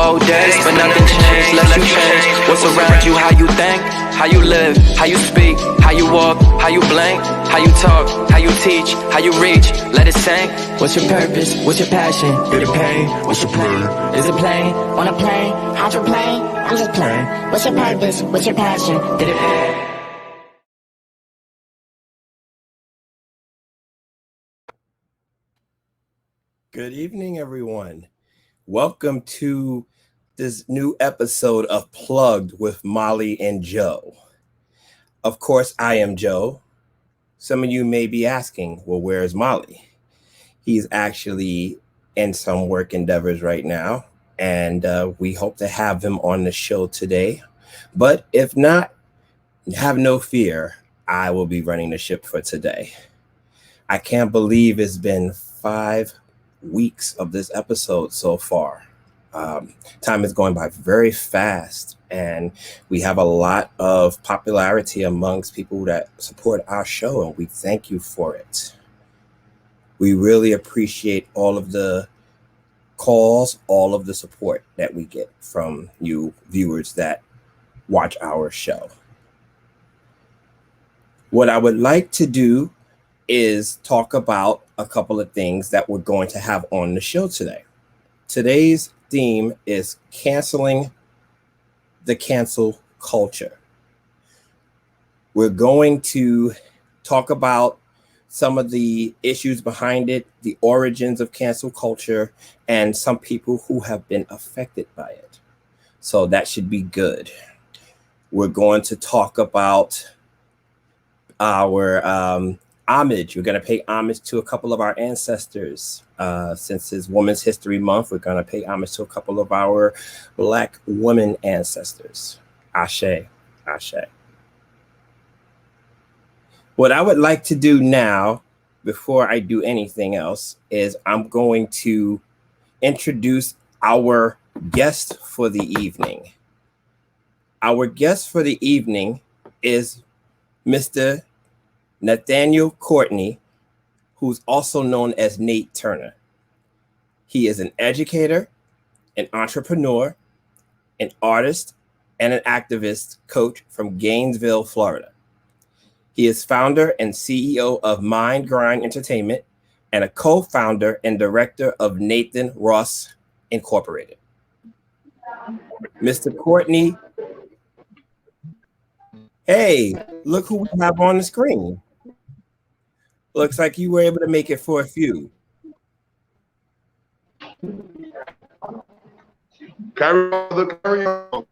old days, but nothing changed, let you change. What's around you, how you think, how you live, how you speak, how you walk, how you blink, how you talk, how you teach, how you reach, let it sink. What's your purpose, what's your passion, did it pain, what's your plan, is it plain, on a plane, hydroplane, I'm just playing. What's your purpose, what's your passion, did it pain? Good evening, everyone. Welcome to this new episode of Plugged with Molly and Joe. Of course, I am Joe. Some of you may be asking, well, where's Molly? He's actually in some work endeavors right now, and we hope to have him on the show today. But if not, have no fear. I will be running the ship for today. I can't believe it's been 5 weeks of this episode so far. Time is going by very fast, and we have a lot of popularity amongst people that support our show, and we thank you for it. We really appreciate all of the calls, all of the support that we get from you viewers that watch our show. What I would like to do is talk about a couple of things that we're going to have on the show today. Today's theme is canceling the cancel culture. We're going to talk about some of the issues behind it, the origins of cancel culture, and some people who have been affected by it. So that should be good. We're going to talk about our homage. We're going to pay homage to a couple of our ancestors. Since it's Women's History Month, we're going to pay homage to a couple of our Black women ancestors. Ashe, Ashe. What I would like to do now, before I do anything else, is I'm going to introduce our guest for the evening. Our guest for the evening is Mr. Nathaniel Courtney, who's also known as Nate Turner. He is an educator, an entrepreneur, an artist, and an activist coach from Gainesville, Florida. He is founder and CEO of Mind Grind Entertainment and a co-founder and director of Nathan Ross Incorporated. Mr. Courtney, hey, look who we have on the screen. Looks like you were able to make it for a few. Carry on.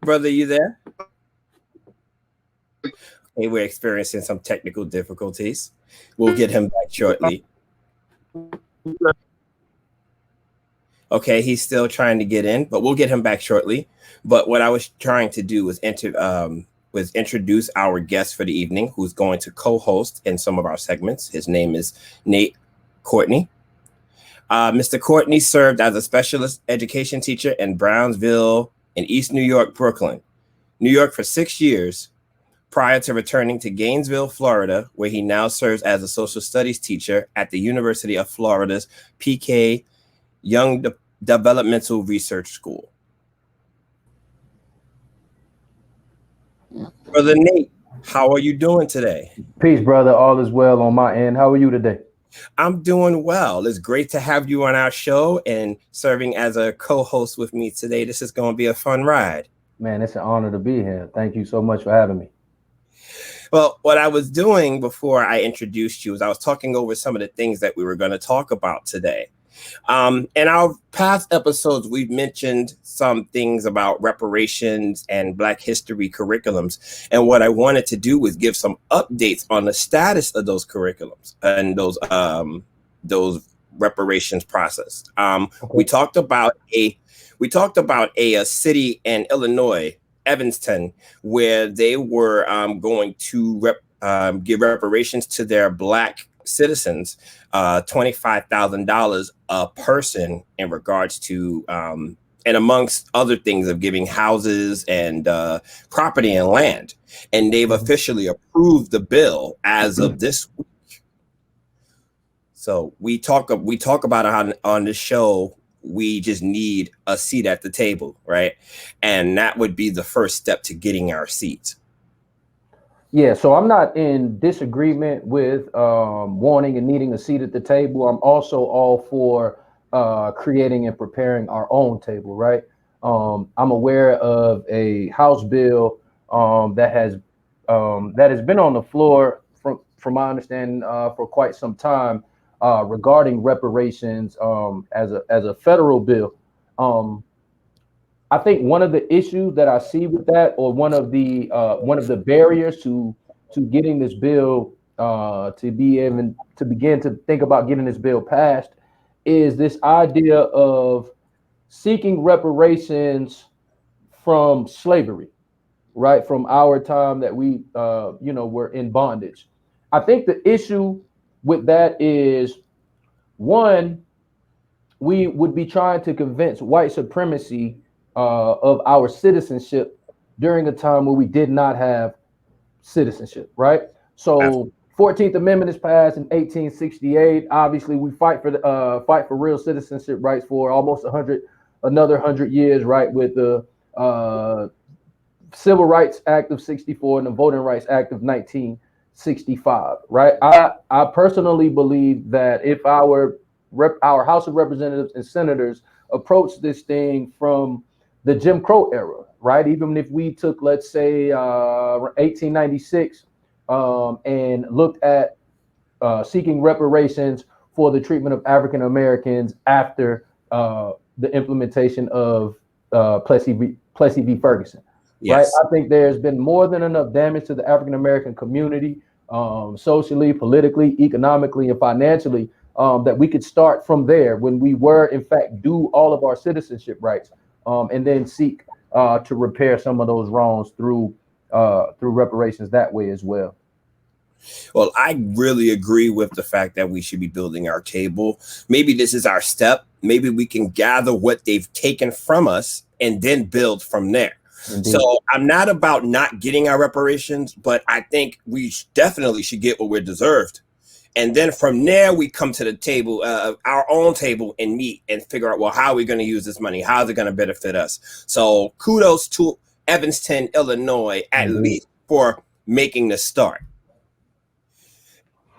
Brother, you there? Okay, we're experiencing some technical difficulties. We'll get him back shortly. Okay, he's still trying to get in, but we'll get him back shortly. But what I was trying to do was introduce our guest for the evening, who's going to co-host in some of our segments. His name is Nate Courtney. Mr. Courtney served as a specialist education teacher in Brownsville in East New York, Brooklyn, New York for 6 years prior to returning to Gainesville, Florida, where he now serves as a social studies teacher at the University of Florida's PK Young Developmental Research School. Brother Nate, how are you doing today? Peace, brother. All is well on my end. How are you today? I'm doing well. It's great to have you on our show and serving as a co-host with me today. This is going to be a fun ride. Man, it's an honor to be here. Thank you so much for having me. Well, what I was doing before I introduced you is I was talking over some of the things that we were going to talk about today. In our past episodes, we've mentioned some things about reparations and Black history curriculums. And what I wanted to do was give some updates on the status of those curriculums and those reparations process. We talked about a city in Illinois, Evanston, where they were going to give reparations to their Black citizens, $25,000 a person in regards to, and amongst other things, of giving houses and property and land. And they've officially approved the bill as of this week. So we talk about it on the show. We just need a seat at the table, right? And that would be the first step to getting our seats. Yeah, so I'm not in disagreement with wanting and needing a seat at the table. I'm also all for creating and preparing our own table, right? I'm aware of a House bill that has been on the floor from my understanding for quite some time regarding reparations as a federal bill. I think one of the issues that I see with that, or one of the barriers to getting this bill to begin to think about getting this bill passed, is this idea of seeking reparations from slavery, right? From our time that we were in bondage. I think the issue with that is, one, we would be trying to convince white supremacy of our citizenship during a time where we did not have citizenship, right? So 14th Amendment is passed in 1868. Obviously, we fight for real citizenship rights for almost another 100 years, right? With the Civil Rights Act of 64 and the Voting Rights Act of 1965, right? I personally believe that if our House of Representatives and Senators approach this thing from the Jim Crow era, right? Even if we took, let's say, 1896 and looked at seeking reparations for the treatment of African Americans after the implementation of Plessy v. Ferguson, yes. right? I think there's been more than enough damage to the African American community, socially, politically, economically, and financially, that we could start from there when we were, in fact, due all of our citizenship rights, and then seek to repair some of those wrongs through reparations that way as well. Well, I really agree with the fact that we should be building our table. Maybe this is our step. Maybe we can gather what they've taken from us and then build from there. Indeed. So I'm not about not getting our reparations, but I think we definitely should get what we're deserved. And then from there, we come to the table, our own table, and meet and figure out, well, how are we going to use this money? How is it going to benefit us? So kudos to Evanston, Illinois, at least for making the start.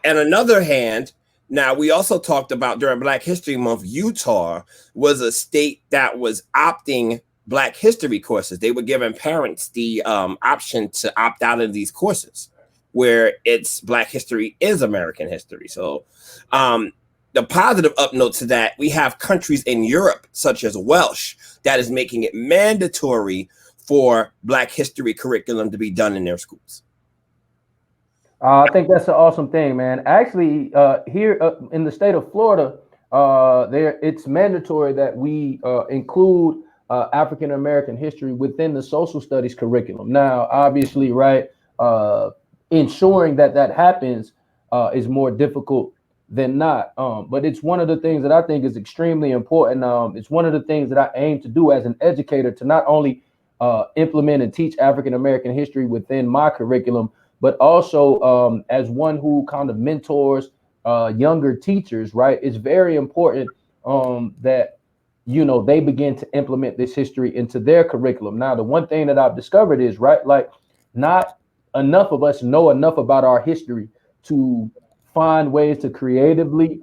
And another hand, now we also talked about during Black History Month, Utah was a state that was opting Black history courses. They were giving parents the option to opt out of these courses, where it's Black history is American history. So the positive upnote to that, we have countries in Europe, such as Welsh, that is making it mandatory for Black history curriculum to be done in their schools. I think that's an awesome thing, man. Actually, here in the state of Florida, it's mandatory that we include African American history within the social studies curriculum. Now, obviously, right, ensuring that happens is more difficult than not. But it's one of the things that I think is extremely important. It's one of the things that I aim to do as an educator, to not only implement and teach African American history within my curriculum, but also as one who kind of mentors younger teachers, right? It's very important that, they begin to implement this history into their curriculum. Now, the one thing that I've discovered is, right, like, not enough of us know enough about our history to find ways to creatively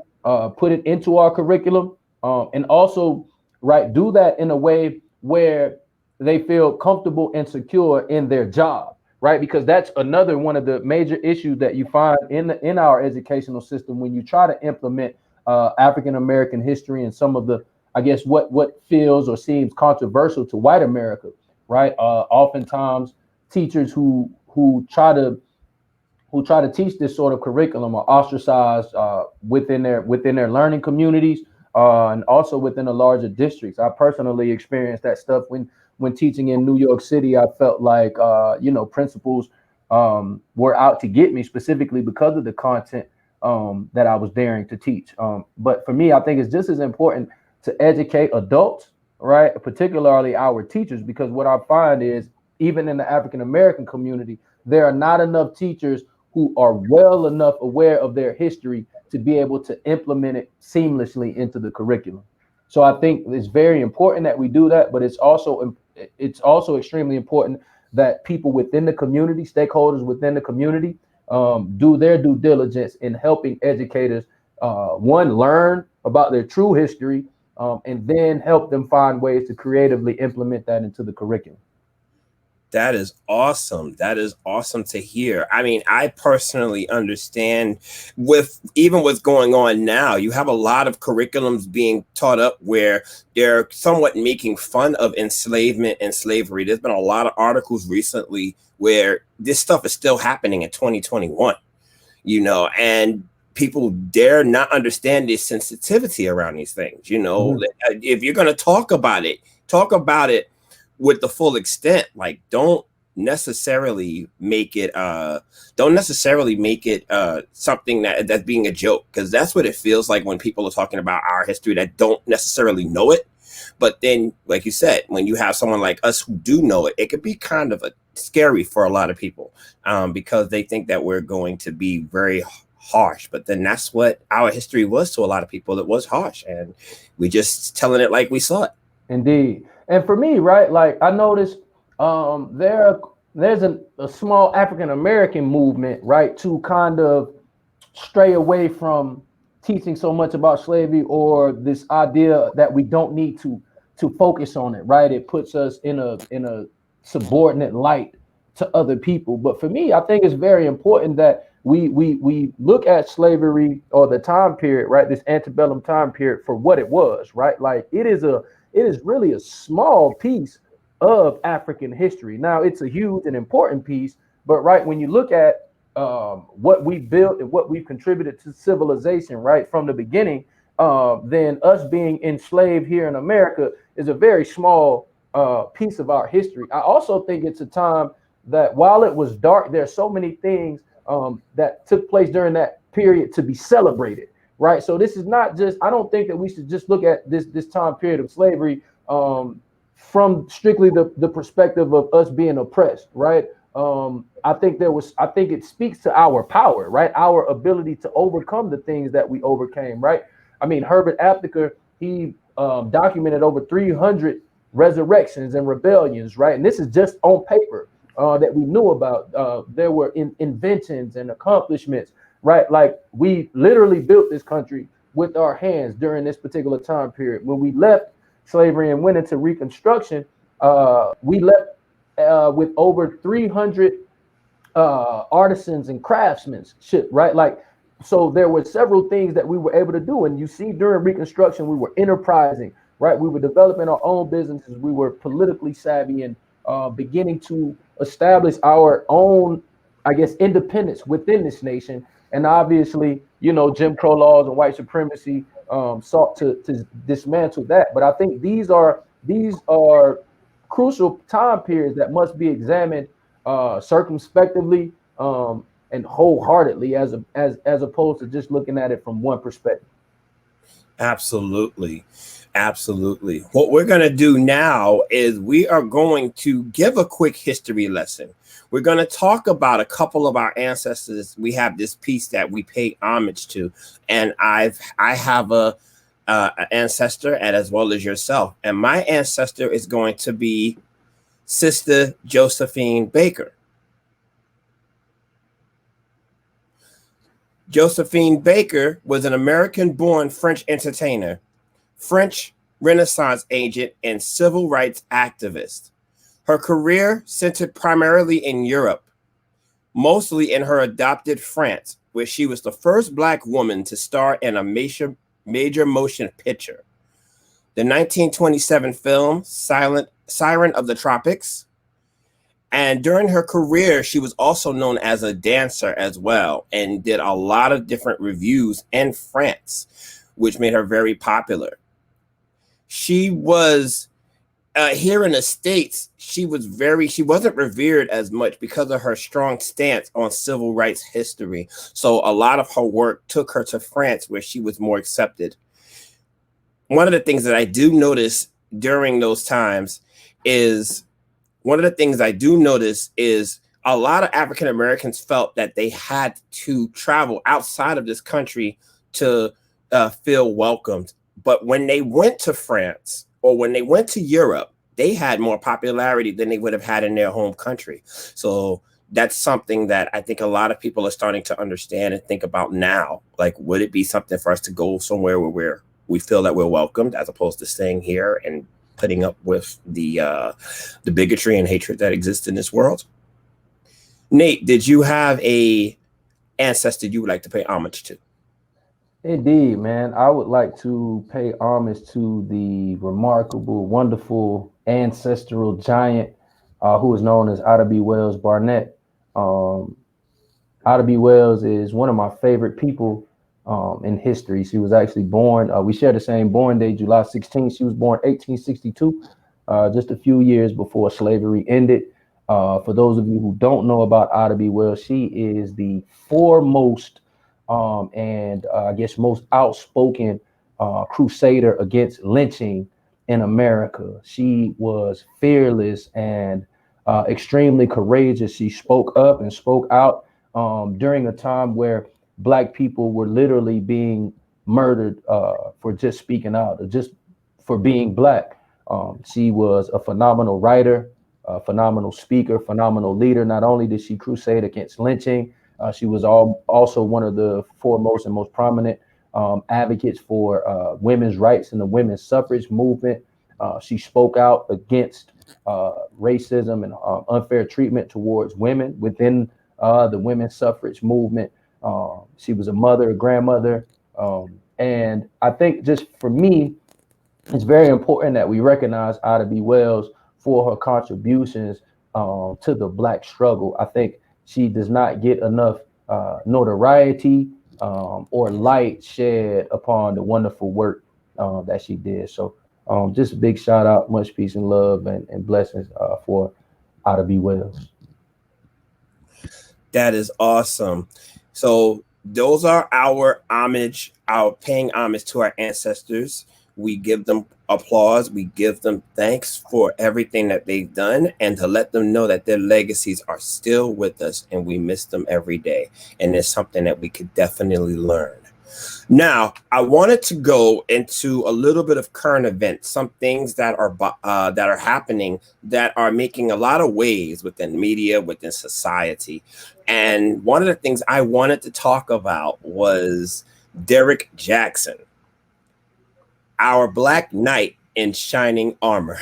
put it into our curriculum, and also, right, do that in a way where they feel comfortable and secure in their job. Right, because that's another one of the major issues that you find in our educational system when you try to implement African American history and some of the, I guess, what feels or seems controversial to white America. Right, oftentimes teachers who try to teach this sort of curriculum are ostracized within their learning communities and also within the larger districts. I personally experienced that stuff when teaching in New York City. I felt like, principals were out to get me specifically because of the content that I was daring to teach. But for me, I think it's just as important to educate adults, right? Particularly our teachers, because what I find is, even in the African American community, there are not enough teachers who are well enough aware of their history to be able to implement it seamlessly into the curriculum. So I think it's very important that we do that, but it's also extremely important that people within the community, stakeholders within the community, do their due diligence in helping educators, one, learn about their true history, and then help them find ways to creatively implement that into the curriculum. That is awesome. That is awesome to hear. I mean, I personally understand with even what's going on now, you have a lot of curriculums being taught up where they're somewhat making fun of enslavement and slavery. There's been a lot of articles recently where this stuff is still happening in 2021, and people dare not understand the sensitivity around these things. If you're going to talk about it with the full extent. Like, don't necessarily make it something that's being a joke, because that's what it feels like when people are talking about our history that don't necessarily know it. But then, like you said, when you have someone like us who do know it, it could be kind of scary for a lot of people, because they think that we're going to be very harsh. But then that's what our history was to a lot of people. It was harsh, and we just telling it like we saw it. Indeed. And for me, right, like I noticed there's a small African-American movement, right, to kind of stray away from teaching so much about slavery, or this idea that we don't need to focus on it, right? It puts us in a subordinate light to other people. But for me, I think it's very important that we look at slavery, or the time period, right, this antebellum time period, for what it was, right? Like it is really a small piece of African history. Now, it's a huge and important piece, but right, when you look at what we built and what we've contributed to civilization, right, from the beginning, then us being enslaved here in America is a very small piece of our history. I also think it's a time that, while it was dark, there are so many things that took place during that period to be celebrated. Right. So this is not just, I don't think that we should just look at this time period of slavery from strictly the perspective of us being oppressed. Right. I think it speaks to our power, right? Our ability to overcome the things that we overcame. Right. I mean, Herbert Aptheker, he documented over 300 resurrections and rebellions. Right. And this is just on paper that we knew about. There were inventions and accomplishments. Right, like we literally built this country with our hands during this particular time period. When we left slavery and went into Reconstruction, we left with over 300 artisans and craftsmen. Right, like, so there were several things that we were able to do. And you see, during Reconstruction, we were enterprising. Right, we were developing our own businesses. We were politically savvy and beginning to establish our own, I guess, independence within this nation. And obviously, Jim Crow laws and white supremacy sought to dismantle that. But I think these are crucial time periods that must be examined circumspectively and wholeheartedly, as opposed to just looking at it from one perspective. Absolutely. Absolutely. What we're going to do now is we are going to give a quick history lesson. We're going to talk about a couple of our ancestors. We have this piece that we pay homage to, and I have a ancestor, and as well as yourself. And my ancestor is going to be Sister Josephine Baker. Josephine Baker was an American-born French entertainer, French Renaissance agent, and civil rights activist. Her career centered primarily in Europe, mostly in her adopted France, where she was the first Black woman to star in a major motion picture. The 1927 film Siren of the Tropics. And during her career, she was also known as a dancer as well, and did a lot of different reviews in France, which made her very popular. She was here in the States, she wasn't revered as much because of her strong stance on civil rights history. So a lot of her work took her to France, where she was more accepted. One of the things that I do notice during those times is a lot of African Americans felt that they had to travel outside of this country to feel welcomed. But when they went to France or when they went to Europe, they had more popularity than they would have had in their home country. So that's something that I think a lot of people are starting to understand and think about now. Like, would it be something for us to go somewhere where we feel that we're welcomed, as opposed to staying here and putting up with the bigotry and hatred that exists in this world? Nate, did you have a ancestor you would like to pay homage to? Indeed, man. I would like to pay homage to the remarkable, wonderful ancestral giant who is known as Ida B. Wells Barnett. Ida B. Wells is one of my favorite people in history. She was actually born, we share the same born day, July 16th. She was born 1862, just a few years before slavery ended. For those of you who don't know about Ida B. Wells, she is the foremost and I guess most outspoken crusader against lynching in America. She was fearless and extremely courageous. She spoke up and spoke out during a time where Black people were literally being murdered for just speaking out, or just for being Black. She was a phenomenal writer, a phenomenal speaker, phenomenal leader. Not only did she crusade against lynching, she was also one of the foremost and most prominent advocates for women's rights in the women's suffrage movement. She spoke out against racism and unfair treatment towards women within the women's suffrage movement. She was a mother, a grandmother. And I think just for me, it's very important that we recognize Ida B. Wells for her contributions to the Black struggle. I think she does not get enough notoriety or light shed upon the wonderful work that she did. So just a big shout out, much peace and love and blessings for Ida B. Wells. That is awesome. So those are our paying homage to our ancestors. We give them applause. We give them thanks for everything that they've done, and to let them know that their legacies are still with us and we miss them every day. And it's something that we could definitely learn. Now, I wanted to go into a little bit of current events, some things that are happening that are making a lot of waves within media, within society. And one of the things I wanted to talk about was Derrick Jaxn, our Black Knight in shining armor.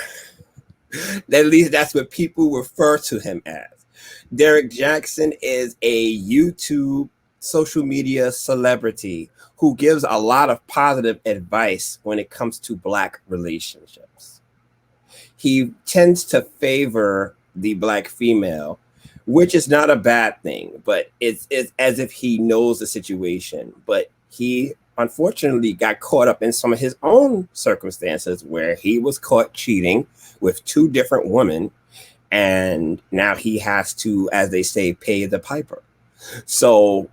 At least that's what people refer to him as. Derrick Jaxn is a YouTube social media celebrity who gives a lot of positive advice when it comes to Black relationships. He tends to favor the Black female, which is not a bad thing, but it's as if he knows the situation. But he unfortunately got caught up in some of his own circumstances where he was caught cheating with 2 different women, and now he has to, as they say, pay the piper. So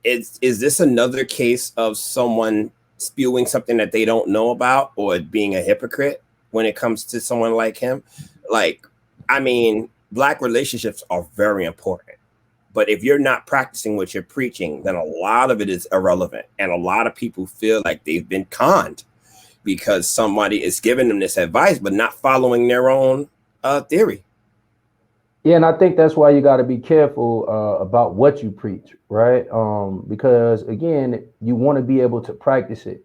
is this another case of someone spewing something that they don't know about, or being a hypocrite when it comes to someone like him? Like, I mean, Black relationships are very important. But if you're not practicing what you're preaching, then a lot of it is irrelevant. And a lot of people feel like they've been conned because somebody is giving them this advice, but not following their own theory. Yeah, and I think that's why you got to be careful about what you preach, right? Because again, you want to be able to practice it.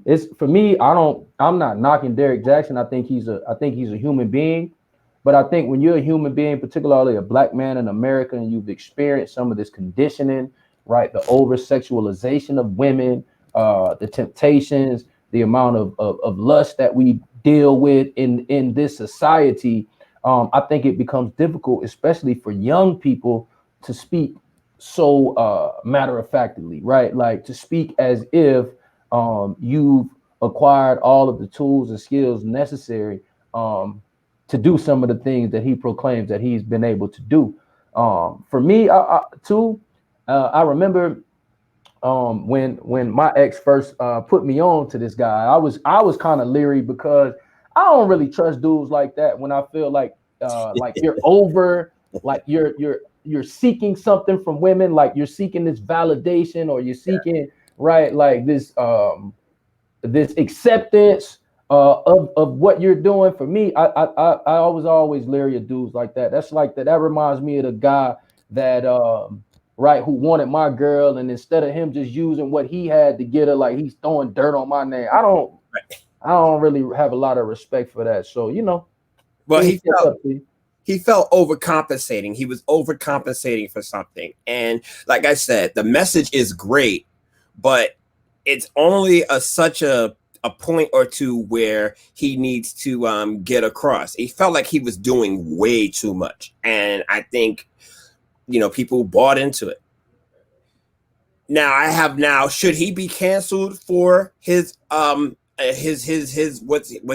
It's for me. I'm not knocking Derrick Jaxn. I think he's a human being. But I think when you're a human being, particularly a Black man in America, and you've experienced some of this conditioning, right? The over-sexualization of women, the temptations, the amount of lust that we deal with in this society, I think it becomes difficult, especially for young people, to speak so matter-of-factly, right? Like to speak as if you've acquired all of the tools and skills necessary to do some of the things that he proclaims that he's been able to do. For me, I remember when my ex first put me on to this guy, I was kind of leery because I don't really trust dudes like that when I feel like you're over, like you're seeking something from women, like you're seeking this validation, or you're seeking right? Like this acceptance of what you're doing. For me, I was always leery of dudes like that. That's like that. That reminds me of the guy that right, who wanted my girl, and instead of him just using what he had to get her, like he's throwing dirt on my name. I don't really have a lot of respect for that. So Well, things he felt overcompensating. He was overcompensating for something. And like I said, the message is great, but it's only such a point or two where he needs to get across. He felt like he was doing way too much. And I think, people bought into it. Now, should he be canceled for his what's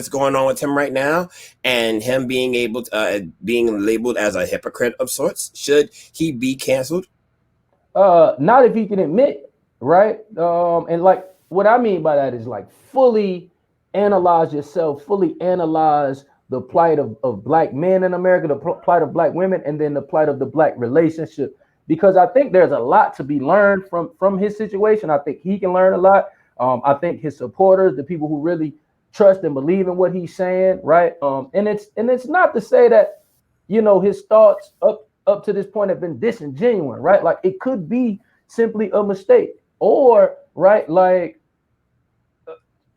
going on with him right now, and him being able to being labeled as a hypocrite of sorts? Should he be canceled? Not if he can admit, right? And like what I mean by that is like fully analyze yourself, fully analyze the plight of black men in America, the plight of black women, and then the plight of the black relationship. Because I think there's a lot to be learned from his situation. I think he can learn a lot. I think his supporters, the people who really trust and believe in what he's saying, right? And it's not to say that his thoughts up to this point have been disingenuous, right? Like it could be simply a mistake, or right, like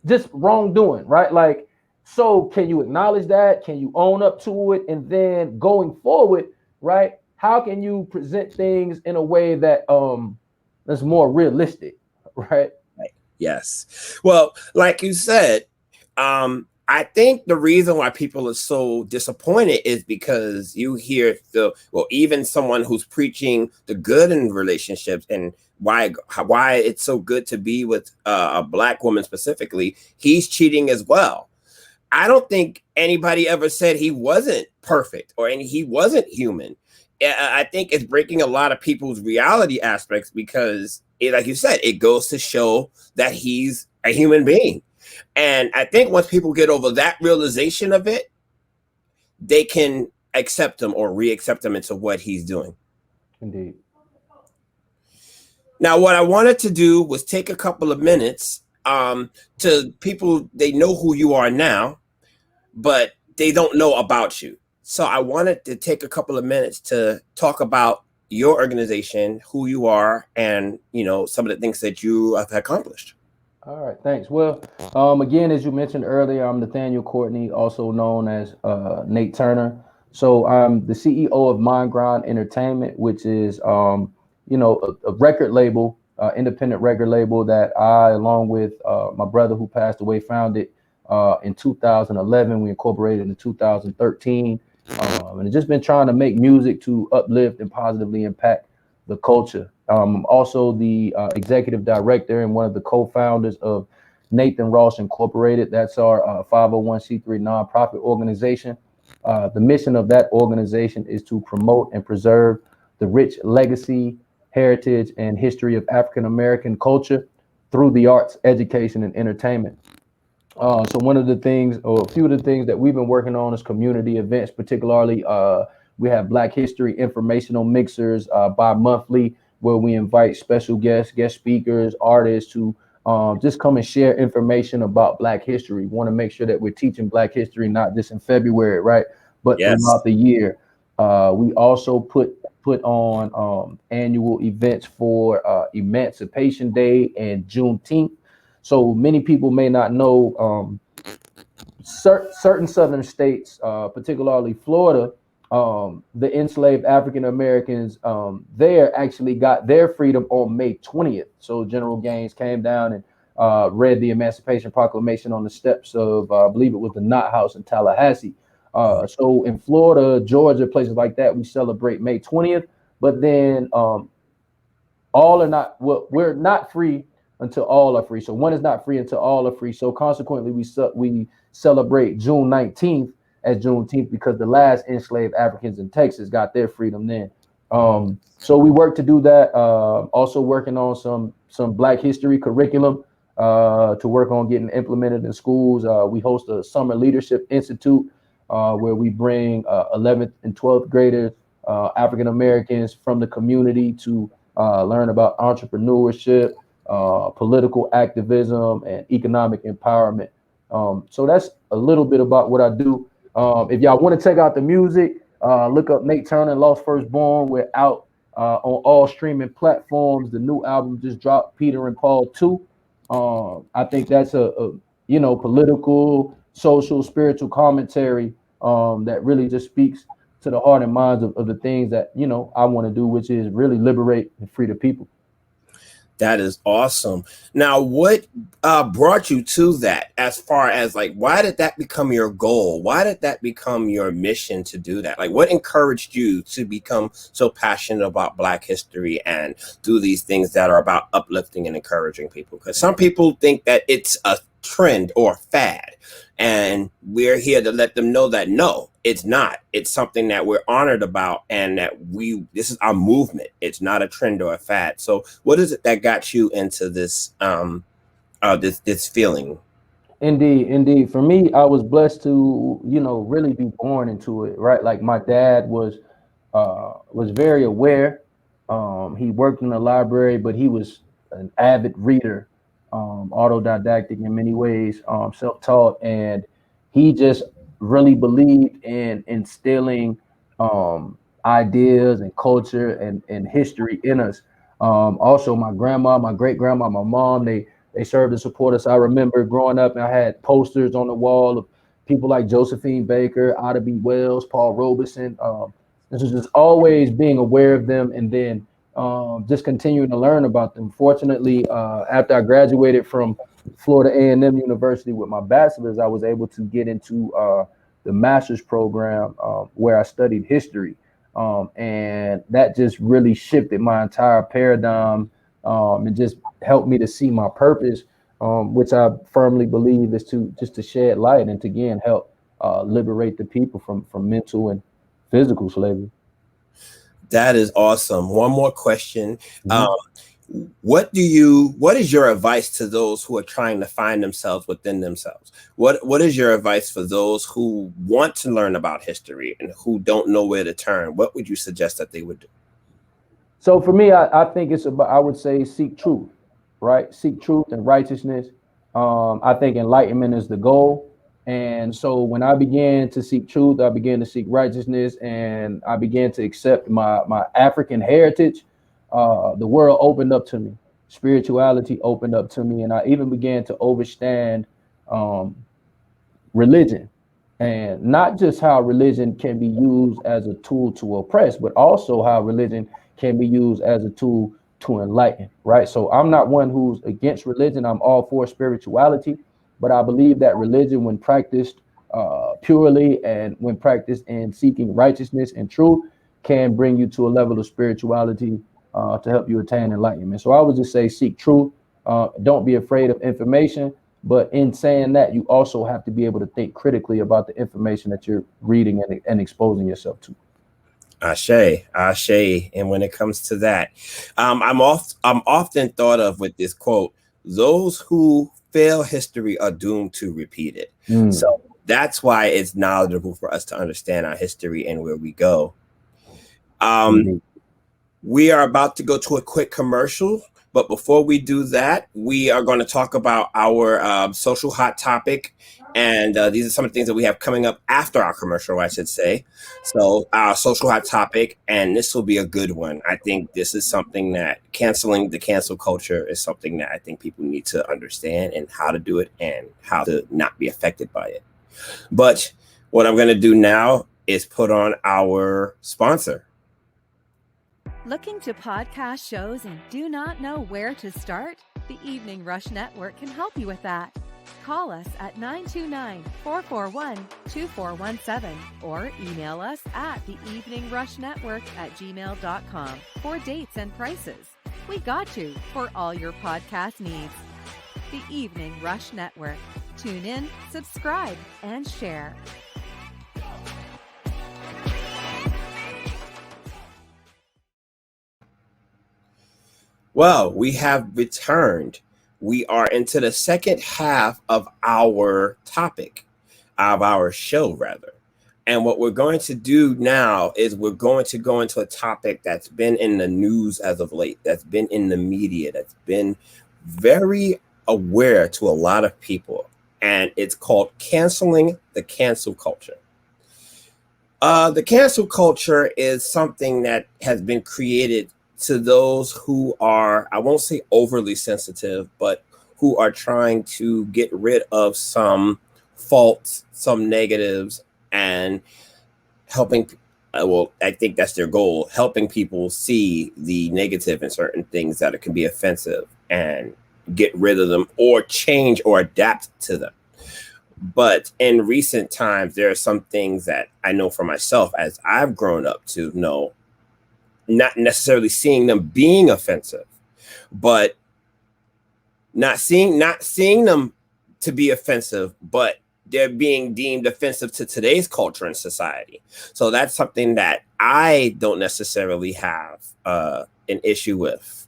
just wrongdoing, right? Like, so can you acknowledge that? Can you own up to it? And then going forward, right? How can you present things in a way that that's more realistic, right? Yes. Well, like you said, I think the reason why people are so disappointed is because you hear even someone who's preaching the good in relationships and why it's so good to be with a black woman specifically, he's cheating as well. I don't think anybody ever said he wasn't perfect or he wasn't human. I think it's breaking a lot of people's reality aspects because, like you said, it goes to show that he's a human being. And I think once people get over that realization of it, they can accept him or re-accept him into what he's doing. Indeed. Now, what I wanted to do was take a couple of minutes to people. They know who you are now, but they don't know about you. So I wanted to take a couple of minutes to talk about your organization, who you are, and some of the things that you have accomplished. All right, thanks. Well, again, as you mentioned earlier, I'm Nathaniel Courtney, also known as Nate Turner. So I'm the CEO of Mind Grind Entertainment, which is a record label, independent record label that I, along with my brother who passed away, founded in 2011. We incorporated in 2013. And it's just been trying to make music to uplift and positively impact the culture. I'm also the executive director and one of the co-founders of Nathan Ross Incorporated. That's our 501c3 nonprofit organization. The mission of that organization is to promote and preserve the rich legacy, heritage, and history of African American culture through the arts, education, and entertainment. So one of the things, or a few of the things that we've been working on is community events, particularly we have Black History informational mixers bi-monthly, where we invite special guests, guest speakers, artists to just come and share information about Black history. We want to make sure that we're teaching Black history, not just in February, right? But throughout the year. We also put on annual events for Emancipation Day and Juneteenth. So many people may not know certain southern states, particularly Florida, the enslaved African Americans there actually got their freedom on May 20th. So General Gaines came down and read the Emancipation Proclamation on the steps of, I believe it was the Knott House in Tallahassee. So in Florida, Georgia, places like that, we celebrate May 20th. But then we're not free until all are free. So one is not free until all are free. So consequently, we celebrate June 19th as Juneteenth because the last enslaved Africans in Texas got their freedom then. So we work to do that. Also working on some Black history curriculum to work on getting implemented in schools. We host a Summer Leadership Institute where we bring 11th and 12th graders, African Americans from the community to learn about entrepreneurship, political activism, and economic empowerment. So that's a little bit about what I do. If y'all want to check out the music, look up Nate Turner, Lost Firstborn. We're out on all streaming platforms. The new album just dropped, Peter and Paul 2. I think that's a political, social, spiritual commentary that really just speaks to the heart and minds of the things that I want to do, which is really liberate and free the people. That is awesome. Now, what brought you to that, as far as like, why did that become your goal? Why did that become your mission to do that? Like, what encouraged you to become so passionate about Black history and do these things that are about uplifting and encouraging people? Because some people think that it's a trend or fad, and we're here to let them know that no, it's not. It's something that we're honored about, and that this is our movement. It's not a trend or a fad. So what is it that got you into this this feeling? Indeed. For me, I was blessed to really be born into it, right? Like, my dad was very aware. He worked in the library, but he was an avid reader, autodidactic in many ways, self-taught, and he just really believed in instilling ideas and culture and history in us. Also, my grandma, my great-grandma, my mom, they served to support us. I remember growing up and I had posters on the wall of people like Josephine Baker, Ida B. Wells, Paul Robeson. This was just always being aware of them, and then just continuing to learn about them. Fortunately, after I graduated from Florida A&M University with my bachelor's, I was able to get into the master's program where I studied history. And that just really shifted my entire paradigm. It just helped me to see my purpose, which I firmly believe is to shed light and to, again, help liberate the people from mental and physical slavery. That is awesome. One more question. What is your advice to those who are trying to find themselves within themselves? What is your advice for those who want to learn about history and who don't know where to turn? What would you suggest that they would do? So for me, I think it's about, I would say, seek truth, right? Seek truth and righteousness. I think enlightenment is the goal. And so when I began to seek truth, I began to seek righteousness, and I began to accept my African heritage. The world opened up to me. Spirituality opened up to me, and I even began to understand religion, and not just how religion can be used as a tool to oppress, but also how religion can be used as a tool to enlighten, right? So I'm not one who's against religion. I'm all for spirituality, but I believe that religion, when practiced purely and when practiced in seeking righteousness and truth, can bring you to a level of spirituality to help you attain enlightenment. So I would just say seek truth. Don't be afraid of information. But in saying that, you also have to be able to think critically about the information that you're reading and exposing yourself to. Ashe. And when it comes to that, I'm often thought of with this quote: those who fail history are doomed to repeat it. So that's why it's knowledgeable for us to understand our history and where we go. We are about to go to a quick commercial, but before we do that, we are going to talk about our social hot topic. And these are some of the things that we have coming up after our commercial, I should say. So our social hot topic, and this will be a good one. I think this is something that canceling the cancel culture is something that I think people need to understand, and how to do it and how to not be affected by it. But what I'm going to do now is put on our sponsor. Looking to podcast shows and do not know where to start? The Evening Rush Network can help you with that. Call us at 929-441-2417 or email us at theeveningrushnetwork@gmail.com for dates and prices. We got you for all your podcast needs. The Evening Rush Network. Tune in, subscribe, and share. Well, we have returned. We are into the second half of our topic, of our show, rather. And what we're going to do now is we're going to go into a topic that's been in the news as of late, that's been in the media, that's been very aware to a lot of people, and it's called canceling the cancel culture. The cancel culture is something that has been created to those who are, I won't say overly sensitive, but who are trying to get rid of some faults, some negatives, and helping, well, I think that's their goal, helping people see the negative in certain things that can be offensive and get rid of them or change or adapt to them. But in recent times, there are some things that I know for myself as I've grown up to know, not necessarily seeing them being offensive, but not seeing them to be offensive, but they're being deemed offensive to today's culture and society. So that's something that I don't necessarily have an issue with.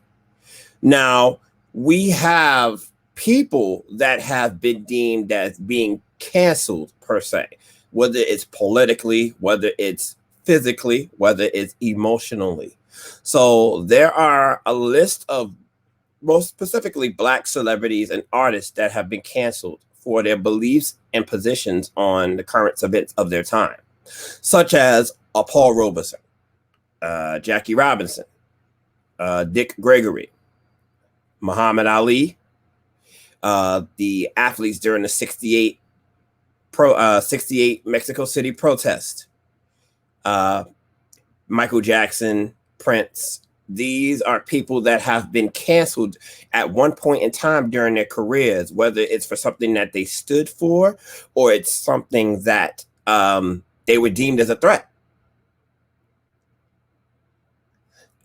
Now, we have people that have been deemed as being canceled per se, whether it's politically, whether it's physically, whether it's emotionally. So there are a list of most specifically Black celebrities and artists that have been canceled for their beliefs and positions on the current events of their time, such as Paul Robeson, Jackie Robinson, Dick Gregory, Muhammad Ali, the athletes during the 68 Mexico City protest, Michael Jackson, Prince. These are people that have been canceled at one point in time during their careers, whether it's for something that they stood for or it's something that they were deemed as a threat.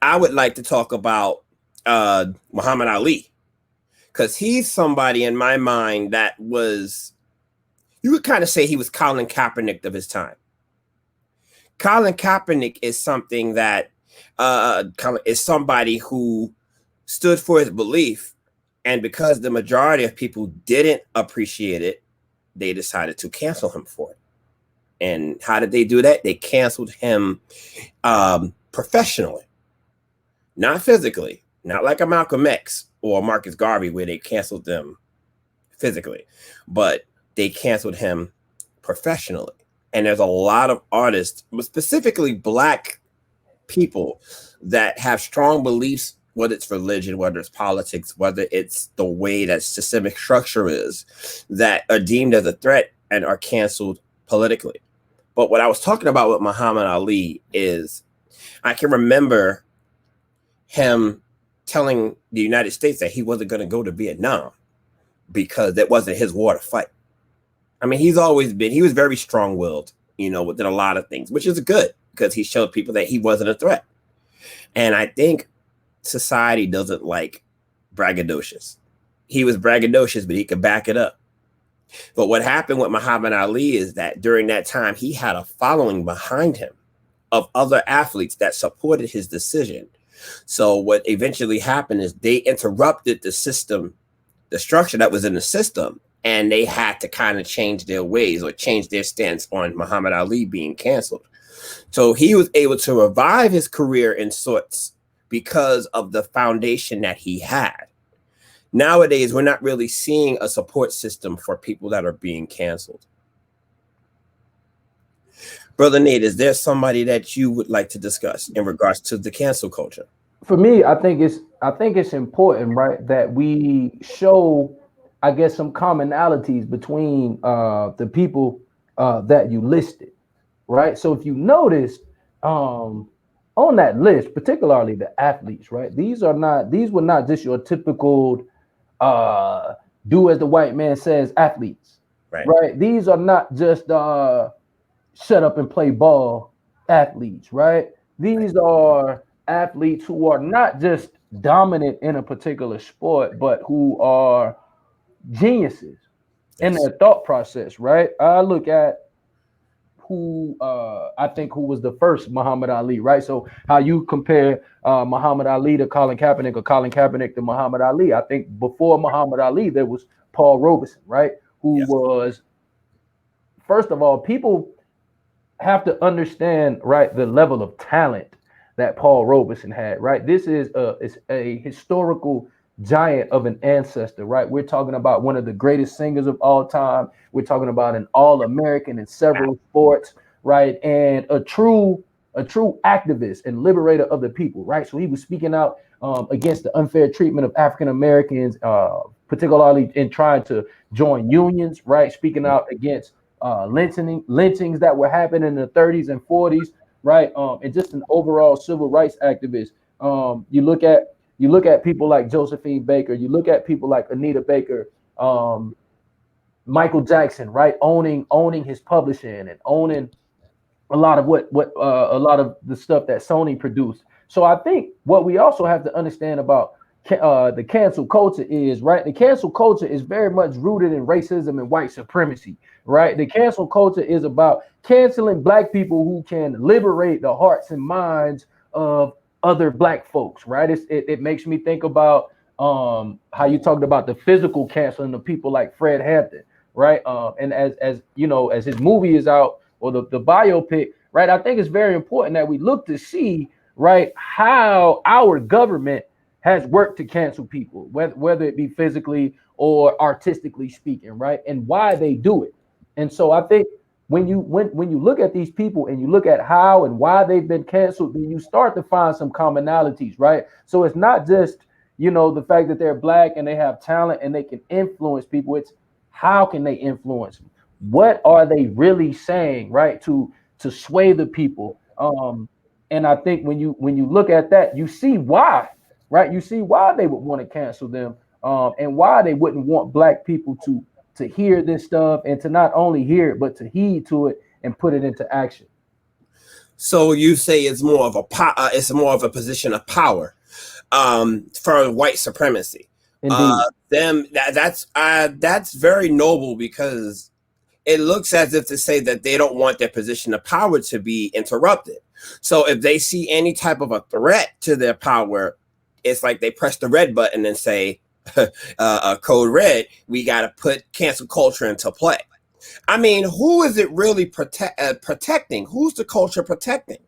I would like to talk about Muhammad Ali, because he's somebody in my mind that was, you would kind of say he was Colin Kaepernick of his time. Colin Kaepernick is something that is somebody who stood for his belief, and because the majority of people didn't appreciate it, they decided to cancel him for it. And how did they do that? They canceled him professionally, not physically, not like a Malcolm X or Marcus Garvey where they canceled them physically, but they canceled him professionally. And there's a lot of artists, specifically Black people, that have strong beliefs, whether it's religion, whether it's politics, whether it's the way that systemic structure is, that are deemed as a threat and are canceled politically. But what I was talking about with Muhammad Ali is I can remember him telling the United States that he wasn't going to go to Vietnam because that wasn't his war to fight. I mean, he was very strong-willed, within a lot of things, which is good because he showed people that he wasn't a threat. And I think society doesn't like braggadocious. He was braggadocious, but he could back it up. But what happened with Muhammad Ali is that during that time, he had a following behind him of other athletes that supported his decision. So what eventually happened is they interrupted the system, the structure that was in the system, and they had to kind of change their ways or change their stance on Muhammad Ali being canceled. So he was able to revive his career in sorts because of the foundation that he had. Nowadays, we're not really seeing a support system for people that are being canceled. Brother Nate, is there somebody that you would like to discuss in regards to the cancel culture? For me, I think it's important, right, that we show, I guess, some commonalities between the people that you listed, right? So if you notice on that list, particularly the athletes, right? These were not just your typical do as the white man says athletes, right? These are not just shut up and play ball athletes, right? These are athletes who are not just dominant in a particular sport, but who are geniuses in their thought process, right? I look at who was the first Muhammad Ali, right? So how you compare Muhammad Ali to Colin Kaepernick or Colin Kaepernick to Muhammad Ali, I think before Muhammad Ali, there was Paul Robeson, right? Who was, first of all, people have to understand, right, the level of talent that Paul Robeson had, right? This is a historical giant of an ancestor, right? We're talking about one of the greatest singers of all time. We're talking about an All-American in several sports, right? And a true activist and liberator of the people, right? So he was speaking out against the unfair treatment of African Americans, particularly in trying to join unions, right? Speaking out against lynchings that were happening in the 30s and 40s, right? And just an overall civil rights activist. You look at people like Josephine Baker. You look at people like Anita Baker, Michael Jackson, right? Owning his publishing and owning a lot of a lot of the stuff that Sony produced. So I think what we also have to understand about the cancel culture is, right? The cancel culture is very much rooted in racism and white supremacy, right? The cancel culture is about canceling Black people who can liberate the hearts and minds of other Black folks, right? It makes me think about how you talked about the physical canceling of people like Fred Hampton, right? And as you know, as his movie is out, or the biopic, right? I think it's very important that we look to see, right, how our government has worked to cancel people, whether it be physically or artistically speaking, right? And why they do it. And so I think when you look at these people and you look at how and why they've been canceled, then you start to find some commonalities, right? So it's not just, you know, the fact that they're Black and they have talent and they can influence people. It's how can they influence them? What are they really saying, right, to sway the people? And I think when you look at that, you see why, right? You see why they would want to cancel them, and why they wouldn't want Black people to hear this stuff and to not only hear it, but to heed to it and put it into action. So you say it's more of a position of power for white supremacy. Indeed. That's very noble, because it looks as if to say that they don't want their position of power to be interrupted. So if they see any type of a threat to their power, it's like they press the red button and say, code red, we got to put cancel culture into play. I mean, who is it really protecting? Who's the culture protecting?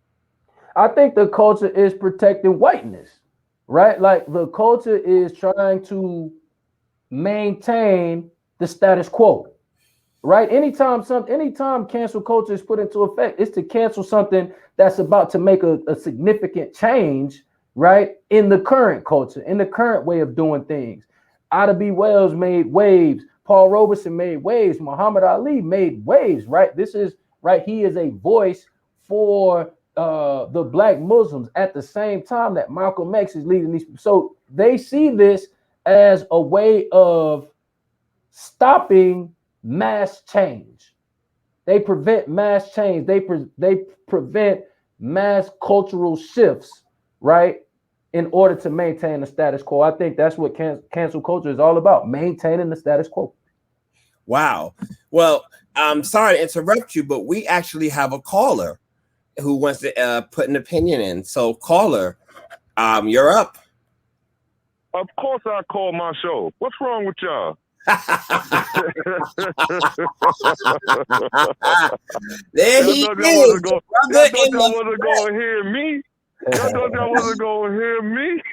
I think the culture is protecting whiteness, right? Like the culture is trying to maintain the status quo. Right. Anytime cancel culture is put into effect, it's to cancel something that's about to make a significant change, right, in the current culture, in the current way of doing things. Ida B. Wells made waves. Paul Robeson made waves. Muhammad Ali made waves, right? This is right. He is a voice for the Black Muslims at the same time that Malcolm X is leading these. So they see this as a way of stopping mass change. They prevent mass change. They prevent mass cultural shifts, right, in order to maintain the status quo. I think that's what cancel culture is all about, maintaining the status quo. Wow. Well, I'm sorry to interrupt you, but we actually have a caller who wants to put an opinion in. So caller, you're up. Of course I call my show. What's wrong with y'all? There he is. Y'all thought y'all wasn't going to hear me? Y'all thought y'all wasn't going to hear me?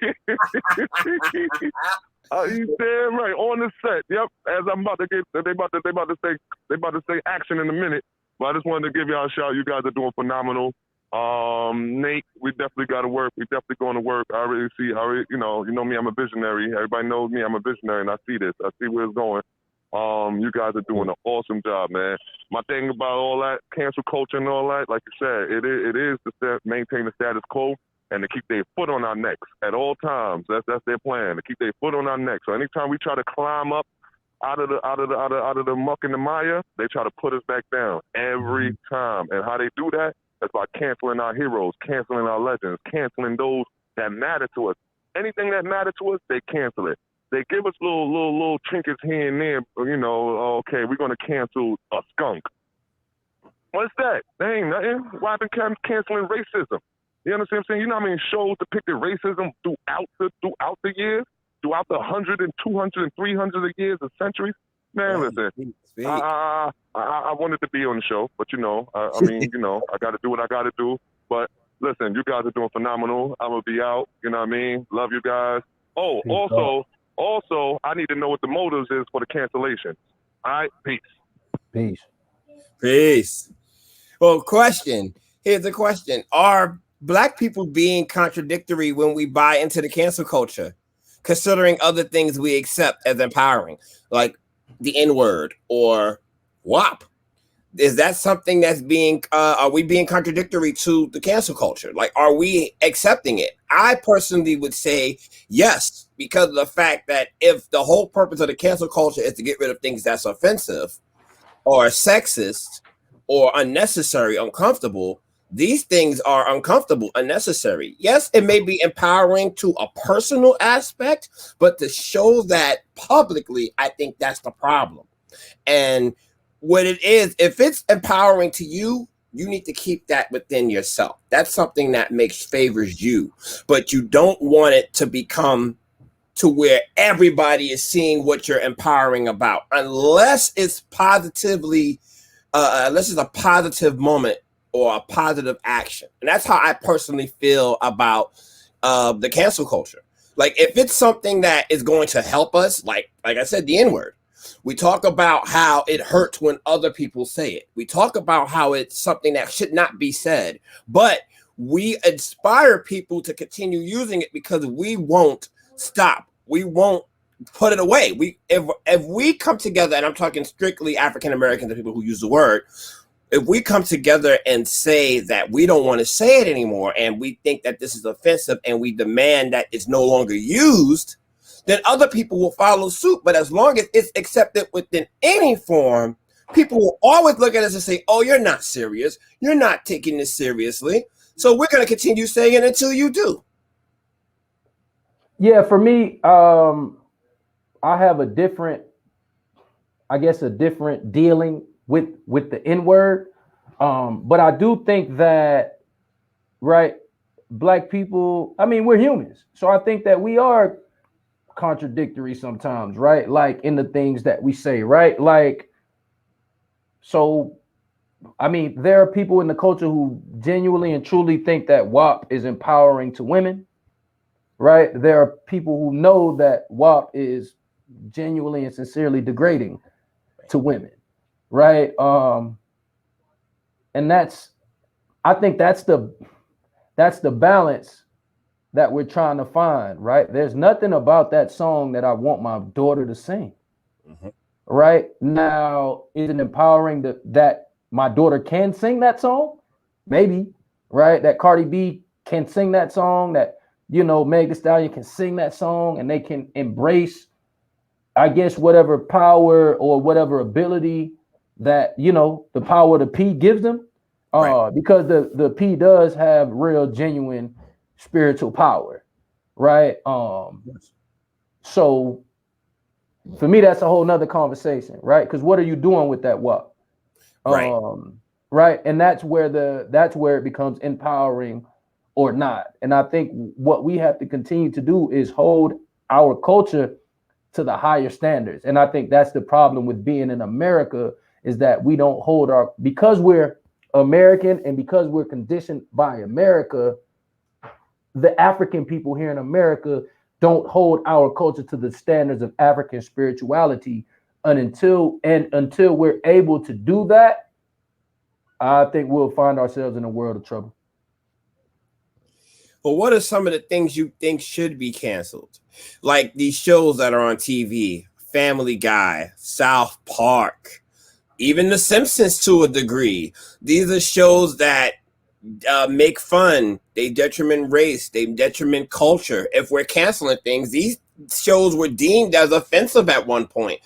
You damn right. On the set. Yep. As I'm about to get, they about to say action in a minute. But I just wanted to give y'all a shout. You guys are doing phenomenal. Nate, we definitely got to work. We definitely going to work. I already see. You know me. I'm a visionary. Everybody knows me. I'm a visionary, and I see this. I see where it's going. You guys are doing an awesome job, man. My thing about all that cancel culture and all that, like you said, it is to maintain the status quo and to keep their foot on our necks at all times. That's their plan, to keep their foot on our necks. So anytime we try to climb up out of the muck and the mire, they try to put us back down every time. And how they do that? That's by canceling our heroes, canceling our legends, canceling those that matter to us. Anything that matters to us, they cancel it. They give us little trinkets here and there. You know, okay, we're gonna cancel a skunk. What's that? They ain't nothing. Why have been canceling racism? You understand what I'm saying? You know how many shows depicted racism throughout the years, throughout the 100 and 200 and 300 of years of centuries? Man, listen. I wanted to be on the show, but I mean, I got to do what I got to do. But listen, you guys are doing phenomenal. I'm gonna be out. You know what I mean? Love you guys. Oh, also, Also, I need to know what the motives is for the cancellation. All right, peace. Peace. Peace. Well, question. Here's the question. Are Black people being contradictory when we buy into the cancel culture, considering other things we accept as empowering, like the N-word or WAP? Is that something that's being, are we being contradictory to the cancel culture? Like, are we accepting it? I personally would say yes, because of the fact that if the whole purpose of the cancel culture is to get rid of things that's offensive or sexist or unnecessary, uncomfortable, these things are uncomfortable, unnecessary. Yes, it may be empowering to a personal aspect, but to show that publicly, I think that's the problem. And what it is, if it's empowering to you, you need to keep that within yourself. That's something that favors you, but you don't want it to become to where everybody is seeing what you're empowering about, unless it's positively, unless it's a positive moment or a positive action. And that's how I personally feel about the cancel culture. Like, if it's something that is going to help us, like I said, the N-word. We talk about how it hurts when other people say it. We talk about how it's something that should not be said, but we inspire people to continue using it because we won't stop. We won't put it away. If we come together, and I'm talking strictly African Americans and people who use the word, if we come together and say that we don't want to say it anymore, and we think that this is offensive, and we demand that it's no longer used, then other people will follow suit. But as long as it's accepted within any form, people will always look at us and say, oh, you're not serious. You're not taking this seriously. So we're going to continue saying it until you do. Yeah, for me, I have a different dealing with the N-word. But I do think that, right, Black people, I mean, we're humans. So I think that we are contradictory sometimes, right? Like in the things that we say, right? Like, so, I mean, there are people in the culture who genuinely and truly think that WAP is empowering to women, right? There are people who know that WAP is genuinely and sincerely degrading to women, right? And I think that's the balance that we're trying to find, right? There's nothing about that song that I want my daughter to sing. Mm-hmm. Right now, is it empowering that my daughter can sing that song? Maybe, right? That Cardi B can sing that song, that, you know, Meg Thee Stallion can sing that song, and they can embrace, I guess, whatever power or whatever ability that, you know, the power the P gives them. Right. Because the P does have real, genuine spiritual power, right? So for me, that's a whole nother conversation, right? Because what are you doing with that WAP? Right. Right. And that's where it becomes empowering or not. And I think what we have to continue to do is hold our culture to the higher standards. And I think that's the problem with being in America, is that we don't hold because we're American and because we're conditioned by America, the African people here in America don't hold our culture to the standards of African spirituality. And until we're able to do that, I think we'll find ourselves in a world of trouble. Well, what are some of the things you think should be canceled? Like these shows that are on TV, Family Guy, South Park, even The Simpsons to a degree. These are shows that make fun. They detriment race. They detriment culture. If we're canceling things, these shows were deemed as offensive at one point,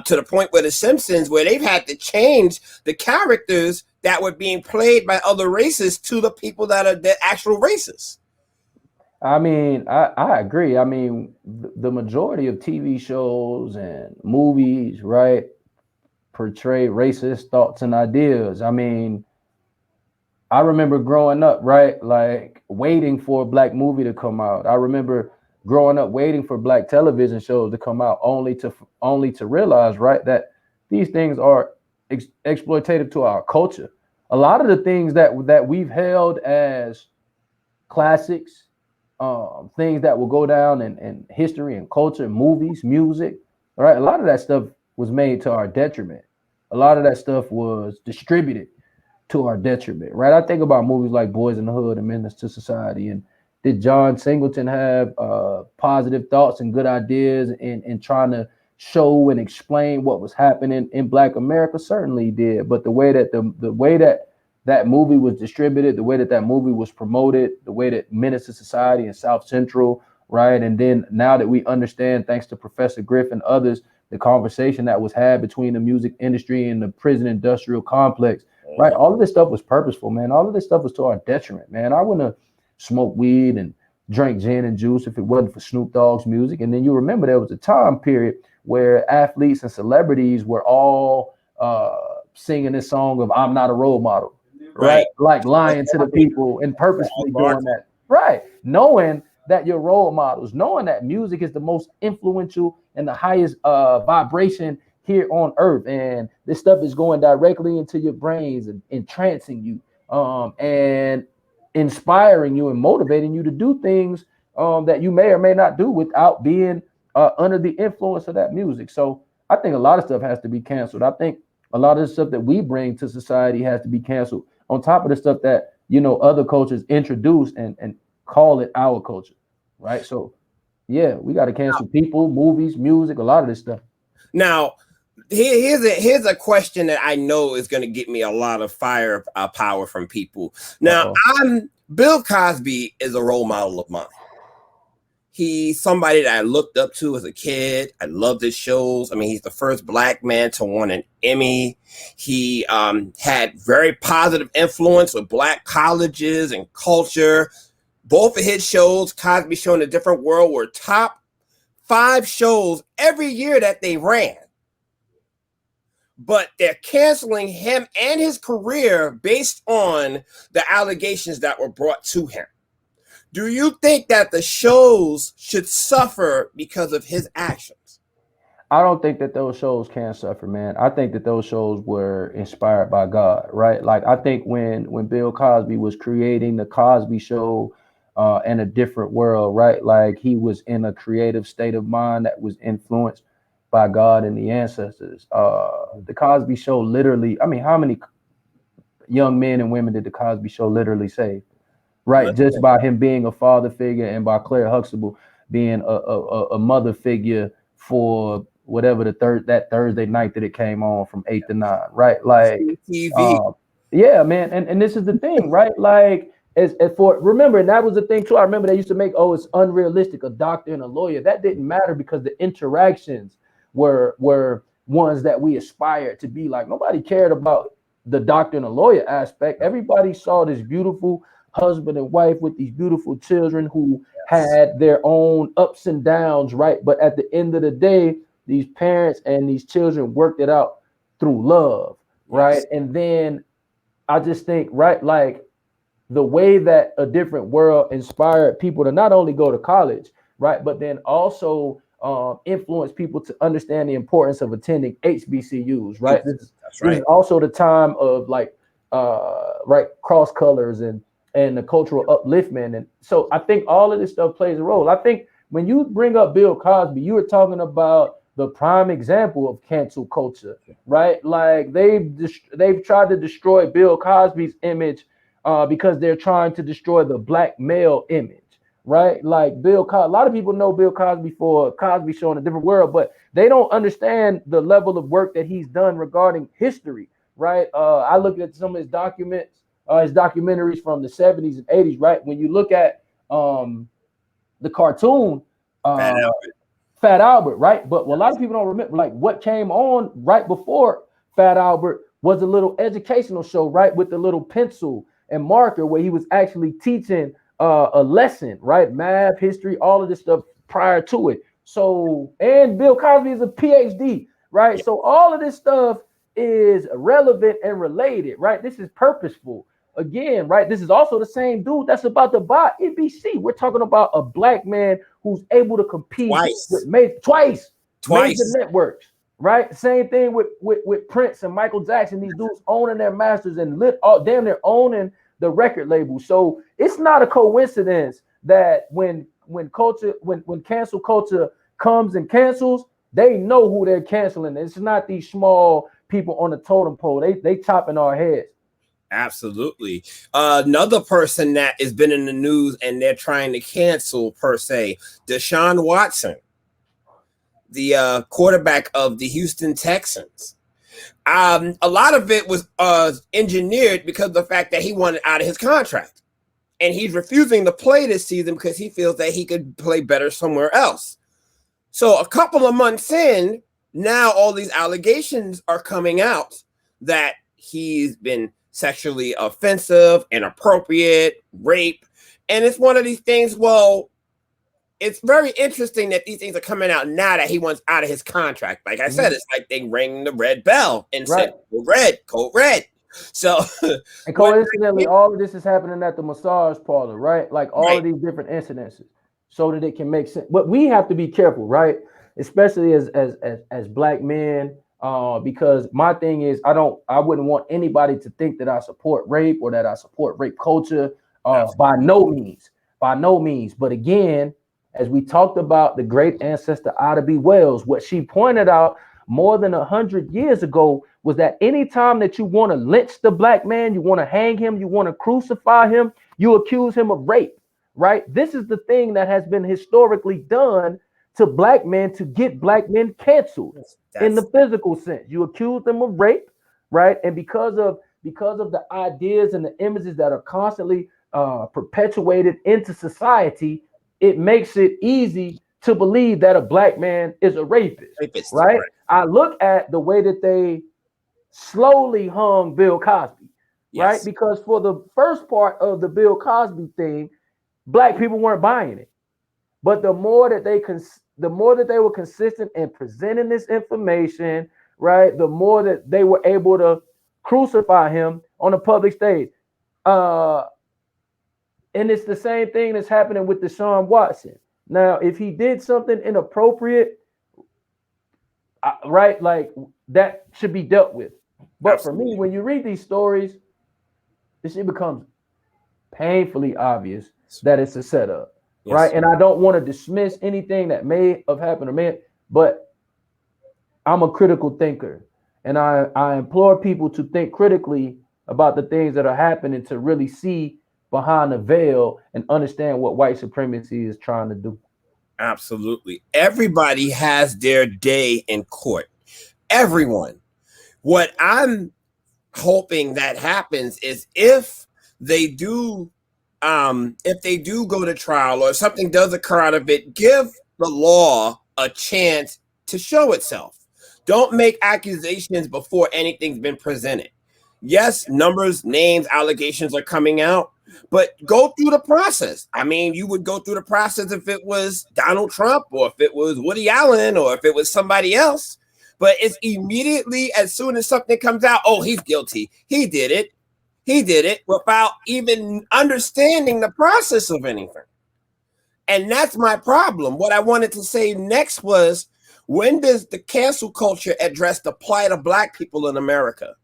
to the point where The Simpsons, where they've had to change the characters that were being played by other races to the people that are the actual races. I mean, I agree. I mean, the majority of TV shows and movies, right, portray racist thoughts and ideas. I mean, I remember growing up, right, like waiting for a Black movie to come out. I remember growing up waiting for Black television shows to come out, only to realize, right, that these things are exploitative to our culture. A lot of the things that we've held as classics things that will go down in history and culture, movies, music, right? A lot of that stuff was made to our detriment. A lot of that stuff was distributed to our detriment, right? I think about movies like Boys in the Hood and Menace to Society. And did John Singleton have positive thoughts and good ideas in trying to show and explain what was happening in Black America? Certainly he did. But the way that the way that that movie was distributed, the way that that movie was promoted, the way that Menace to Society and South Central, right? And then now that we understand, thanks to Professor Griff and others, the conversation that was had between the music industry and the prison industrial complex, right? All of this stuff was purposeful, man. All of this stuff was to our detriment, man. I wouldn't have smoked weed and drank gin and juice if it wasn't for Snoop Dogg's music. And then you remember there was a time period where athletes and celebrities were all singing this song of "I'm Not a Role Model," right? Like lying to the people and purposely doing that, right? Knowing that your role models, knowing that music is the most influential and the highest vibration here on earth, and this stuff is going directly into your brains and entrancing you, and inspiring you and motivating you to do things that you may or may not do without being under the influence of that music. So I think a lot of stuff has to be canceled. I think a lot of the stuff that we bring to society has to be canceled, on top of the stuff that, you know, other cultures introduce and call it our culture, right? So yeah, we got to cancel people, movies, music, a lot of this stuff. Now, here's a question that I know is going to get me a lot of fire power from people. Now, Bill Cosby is a role model of mine. He's somebody that I looked up to as a kid. I loved his shows. I mean, he's the first Black man to win an Emmy. He had very positive influence with Black colleges and culture. Both of his shows, Cosby Show and A Different World, were top 5 shows every year that they ran. But they're canceling him and his career based on the allegations that were brought to him. Do you think that the shows should suffer because of his actions? I don't think that those shows can suffer, man. I think that those shows were inspired by God, right? Like, I think when Bill Cosby was creating the Cosby Show and A Different World, right? Like, he was in a creative state of mind that was influenced by God and the ancestors. The Cosby Show literally, I mean, how many young men and women did the Cosby Show literally save? Right, just by him being a father figure and by Claire Huxtable being a mother figure for whatever that Thursday night that it came on from 8 to 9, right? Like, yeah, man. And this is the thing, right? Like, as for, remember, and that was the thing too. I remember they used to make, oh, it's unrealistic, a doctor and a lawyer. That didn't matter because the interactions were ones that we aspired to be like. Nobody cared about the doctor and a lawyer aspect. Everybody saw this beautiful husband and wife with these beautiful children who had their own ups and downs, right? But at the end of the day, these parents and these children worked it out through love, right? And then I just think, right, like the way that A Different World inspired people to not only go to college, right, but then also influence people to understand the importance of attending HBCUs, right? This is also the time of like, right, cross colors and the cultural upliftment. And so I think all of this stuff plays a role. I think when you bring up Bill Cosby, you were talking about the prime example of cancel culture, right? Like they've tried to destroy Bill Cosby's image because they're trying to destroy the Black male image, right? Like a lot of people know Bill Cosby for Cosby Show and A Different World, but they don't understand the level of work that he's done regarding history, right? I looked at some of his documentaries from the 70s and 80s, right? When you look at the cartoon, Fat Albert, right? But what a lot of people don't remember, like what came on right before Fat Albert was a little educational show, right? With the little pencil and marker where he was actually teaching a lesson, right? Math, history, all of this stuff prior to it. So, and Bill Cosby is a PhD, right? So all of this stuff is relevant and related, right? This is purposeful. Again, right? This is also the same dude that's about to buy NBC. We're talking about a Black man who's able to compete with major networks, right? Same thing with Prince and Michael Jackson. These dudes owning their masters and damn near owning the record label. So it's not a coincidence that when cancel culture comes and cancels, they know who they're canceling. It's not these small people on the totem pole. They chopping our heads. Absolutely. Another person that has been in the news and they're trying to cancel per se, Deshaun Watson, the quarterback of the Houston Texans. A lot of it was engineered because of the fact that he wanted out of his contract. And he's refusing to play this season because he feels that he could play better somewhere else. So a couple of months in, now all these allegations are coming out that he's been sexually offensive, inappropriate, rape. And it's one of these things, well, it's very interesting that these things are coming out now that he wants out of his contract. Like I said, it's like they ring the red bell and said, code red. So, and coincidentally, all of this is happening at the massage parlor, right? Like all of these different incidences, so that it can make sense. But we have to be careful, right? Especially as black men, because my thing is, I wouldn't want anybody to think that I support rape or that I support rape culture. By no means. But again, as we talked about the great ancestor Ida B. Wells, what she pointed out more than 100 years ago was that anytime that you want to lynch the black man, you want to hang him, you want to crucify him, you accuse him of rape, right? This is the thing that has been historically done to black men to get black men canceled in the physical sense. You accuse them of rape, right? And because of the ideas and the images that are constantly perpetuated into society, it makes it easy to believe that a black man is a rapist, right? I look at the way that they slowly hung Bill Cosby, right? Because for the first part of the Bill Cosby thing, black people weren't buying it. But the more that they were consistent in presenting this information, right, the more that they were able to crucify him on a public stage. And it's the same thing that's happening with Deshaun Watson. Now, if he did something inappropriate, right, like that should be dealt with. But for me, when you read these stories, it becomes painfully obvious that it's a setup, right? And I don't want to dismiss anything that may have happened but I'm a critical thinker, and I implore people to think critically about the things that are happening to really see behind the veil and understand what white supremacy is trying to do. Absolutely. Everybody has their day in court. Everyone. What I'm hoping that happens is if they do go to trial or if something does occur out of it, give the law a chance to show itself. Don't make accusations before anything's been presented. Yes, numbers, names, allegations are coming out, but go through the process. I mean, you would go through the process if it was Donald Trump or if it was Woody Allen or if it was somebody else. But it's immediately as soon as something comes out, oh, he's guilty. He did it without even understanding the process of anything. And that's my problem. What I wanted to say next was, when does the cancel culture address the plight of black people in America?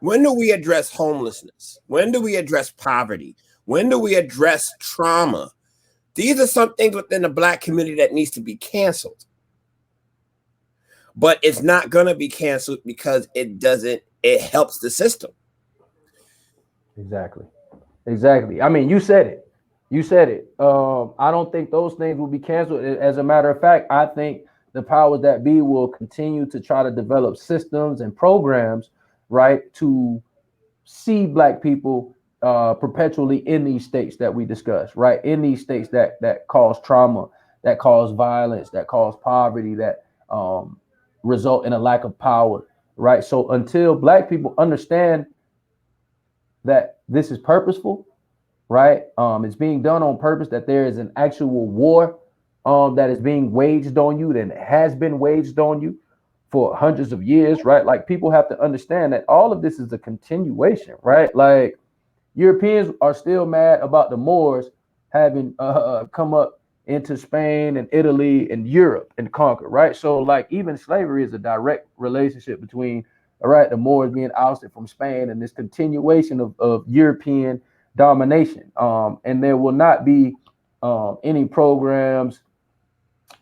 When do we address homelessness? When do we address poverty? When do we address trauma? These are some things within the black community that needs to be canceled. But it's not going to be canceled because it helps the system. Exactly. I mean, you said it. I don't think those things will be canceled. As a matter of fact, I think the powers that be will continue to try to develop systems and programs, right, to see black people perpetually in these states that we discussed, right, in these states that cause trauma, that cause violence, that cause poverty, that result in a lack of power, right? So until black people understand that this is purposeful, right, it's being done on purpose, that there is an actual war that is being waged on you, that has been waged on you for hundreds of years, right? Like, people have to understand that all of this is a continuation, right? Like, Europeans are still mad about the Moors having come up into Spain and Italy and Europe and conquer, right? So, like, even slavery is a direct relationship between, all right, the Moors being ousted from Spain and this continuation of European domination. And there will not be any programs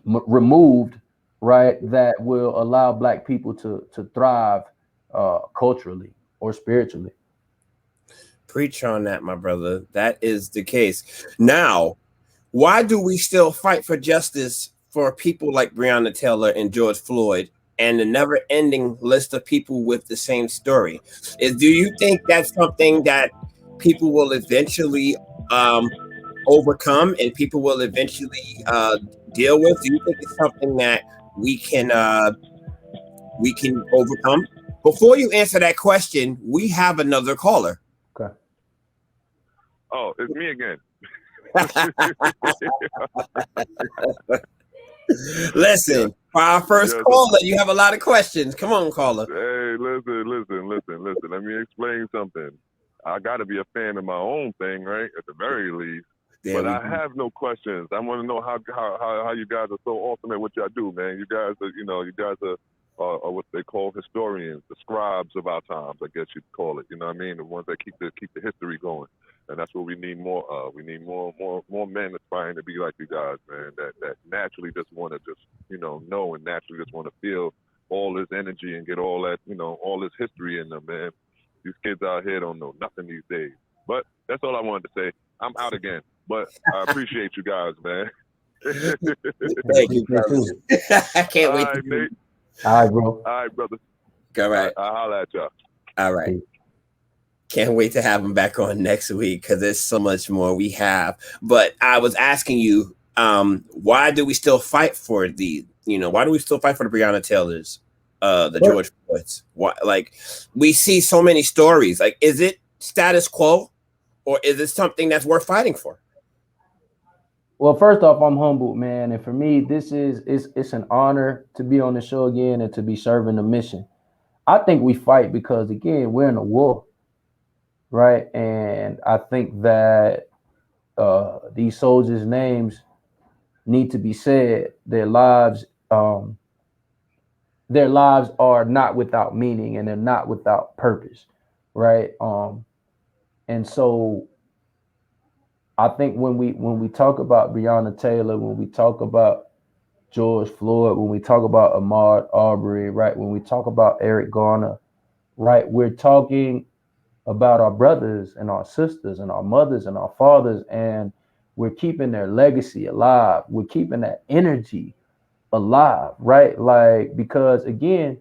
removed, right, that will allow Black people to thrive culturally or spiritually. Preach on that, my brother. That is the case. Now, why do we still fight for justice for people like Breonna Taylor and George Floyd and the never-ending list of people with the same story? Do you think that's something that people will eventually overcome and people will eventually deal with? Do you think it's something that we can overcome? Before you answer that question, we have another caller. Okay. Oh, it's me again. Listen, for our first caller, you have a lot of questions. Come on, caller. Hey, listen. Let me explain something. I got to be a fan of my own thing, right? At the very least. But I have no questions. I want to know how you guys are so awesome at what y'all do, man. You guys are what they call historians, the scribes of our times, I guess you'd call it. You know what I mean? The ones that keep the history going. And that's what we need more of. We need more men aspiring to be like you guys, man, that naturally just want to just, know and naturally just want to feel all this energy and get all that, all this history in them, man. These kids out here don't know nothing these days. But that's all I wanted to say. I'm out again. But I appreciate you guys, man. Thank you, brother. I can't wait. All right, Nate. All right, bro. All right, brother. All right. I'll holler at y'all. All right. Can't wait to have him back on next week because there's so much more we have. But I was asking you, why do we still fight for why do we still fight for the Breonna Taylors, the George Floyds? Why, we see so many stories. Is it status quo or is it something that's worth fighting for? Well, first off, I'm humbled, man. And for me, it's an honor to be on the show again and to be serving the mission. I think we fight because, again, we're in a war, right? And I think that these soldiers' names need to be said. Their lives are not without meaning and they're not without purpose, right? And so I think when we talk about Breonna Taylor, when we talk about George Floyd, when we talk about Ahmaud Arbery, right, when we talk about Eric Garner, right, we're talking about our brothers and our sisters and our mothers and our fathers, and we're keeping their legacy alive. We're keeping that energy alive, right? Because again,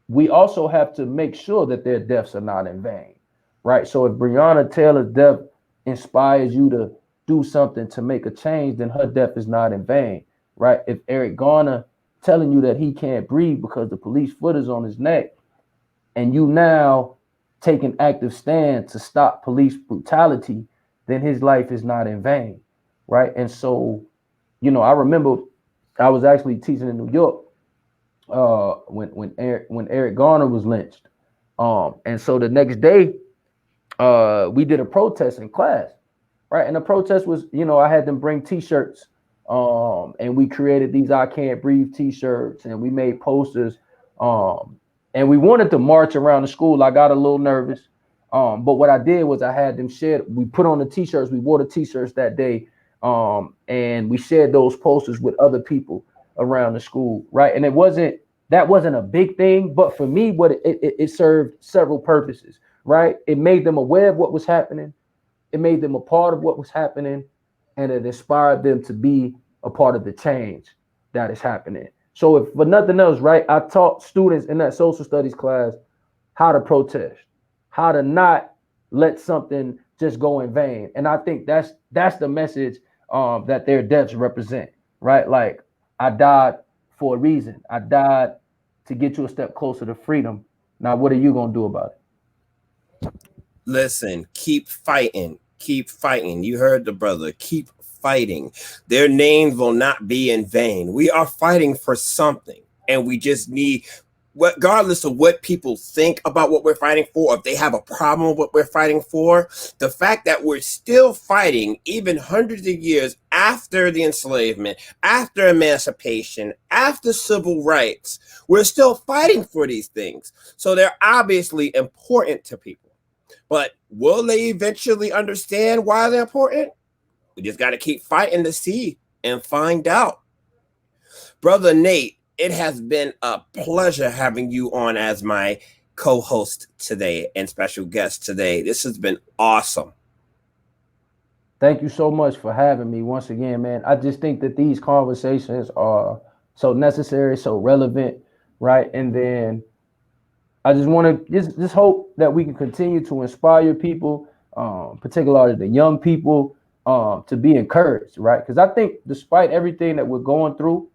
we also have to make sure that their deaths are not in vain, right? So if Breonna Taylor's death inspires you to do something to make a change, then her death is not in vain, right? If Eric Garner telling you that he can't breathe because the police foot is on his neck, and you now take an active stand to stop police brutality, then his life is not in vain, right? And so, I remember I was actually teaching in New York when Eric Garner was lynched, and so the next day we did a protest in class, right? And the protest was, I had them bring T-shirts, and we created these "I Can't Breathe" T-shirts, and we made posters, and we wanted to march around the school. I got a little nervous, but what I did was I had them share. We put on the T-shirts. We wore the T-shirts that day, and we shared those posters with other people around the school, right? And that wasn't a big thing, but for me, what it served several purposes, right? It made them aware of what was happening. It made them a part of what was happening, and it inspired them to be a part of the change that is happening. So if for nothing else, right, I taught students in that social studies class how to protest, how to not let something just go in vain. And I think that's the message that their deaths represent, right? I died for a reason. I died to get you a step closer to freedom. Now, what are you going to do about it? Listen, keep fighting. Keep fighting. You heard the brother. Keep fighting. Their names will not be in vain. We are fighting for something, and we just need, regardless of what people think about what we're fighting for, if they have a problem with what we're fighting for, the fact that we're still fighting even hundreds of years after the enslavement, after emancipation, after civil rights, we're still fighting for these things. So they're obviously important to people. But will they eventually understand why they're important? We just got to keep fighting to see and find out. Brother Nate, it has been a pleasure having you on as my co-host today and special guest today. This has been awesome. Thank you so much for having me once again, man. I just think that these conversations are so necessary, so relevant, right? And then I just want to just hope that we can continue to inspire people, particularly the young people, to be encouraged, right? Because I think despite everything that we're going through,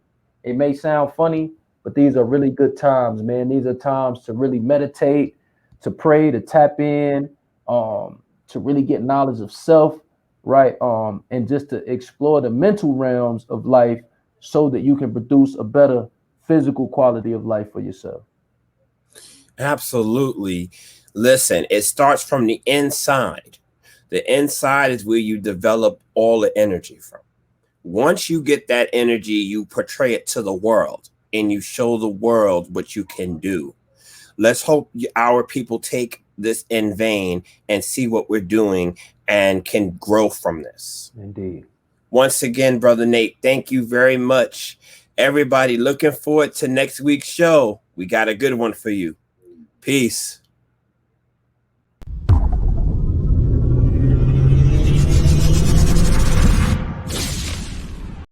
it may sound funny, but these are really good times, man. These are times to really meditate, to pray, to tap in, to really get knowledge of self, right? And just to explore the mental realms of life so that you can produce a better physical quality of life for yourself. Absolutely. Listen, it starts from the inside. The inside is where you develop all the energy from. Once you get that energy, you portray it to the world and you show the world what you can do. Let's hope our people take this in vain and see what we're doing and can grow from this. Indeed. Once again, Brother Nate, thank you very much. Everybody looking forward to next week's show. We got a good one for you. Peace.